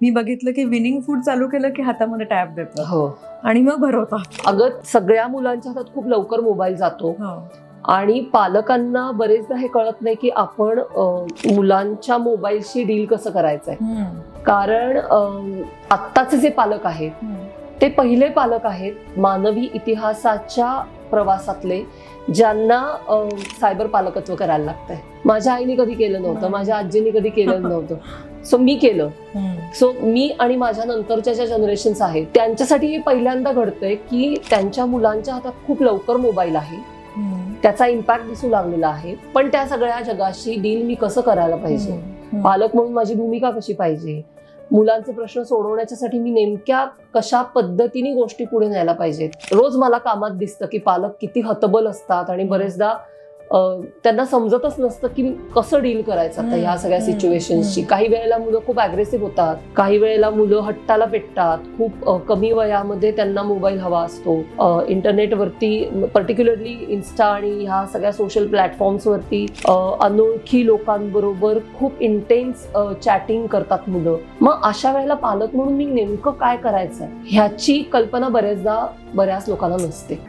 मी बघितलं की winning food चालू केलं की हातामध्ये टॅब देतात हो. आणि मग भरवता. अगं सगळ्या मुलांच्या हातात खूप लवकर मोबाईल जातो आणि पालकांना बरेचदा हे कळत नाही की आपण मुलांच्या मोबाईलशी डील कसं करायचंय. कारण आत्ताचे जे पालक आहेत ते पहिले पालक आहेत मानवी इतिहासाच्या प्रवासातले ज्यांना सायबर पालकत्व करायला लागतंय. माझ्या आईने कधी केलं नव्हतं, माझ्या आजीने कधी केलं नव्हतं, सो मी केलं. सो मी आणि माझ्या नंतरच्या ज्या जनरेशन्स आहेत त्यांच्यासाठी हे पहिल्यांदा घडतंय की त्यांच्या मुलांच्या हातात खूप लवकर मोबाईल आहे, त्याचा इम्पॅक्ट दिसू लागलेला आहे. पण त्या सगळ्या जगाशी डील मी कसं करायला पाहिजे, पालक म्हणून माझी भूमिका कशी पाहिजे, मुलांचे प्रश्न सोडवण्यासाठी मी नेमक्या कशा पद्धतीने गोष्टी पुढे न्यायला पाहिजेत. रोज मला कामात दिसतं की पालक किती हतबल असतात आणि बरेचदा त्यांना समजतच नसतं की कसं डील करायचं आता ह्या सगळ्या सिच्युएशन्सची. काही वेळेला मुलं खूप अग्रेसिव्ह होतात, काही वेळेला मुलं हट्टाला पेटतात, खूप कमी वयामध्ये त्यांना मोबाईल हवा असतो. इंटरनेटवरती पर्टिक्युलरली इन्स्टा आणि ह्या सगळ्या सोशल प्लॅटफॉर्म्सवरती अनोळखी लोकांबरोबर खूप इंटेन्स चॅटिंग करतात मुलं. मग अशा वेळेला पालक म्हणून मी नेमकं काय करायचं ह्याची कल्पना बऱ्याच लोकांना नसते.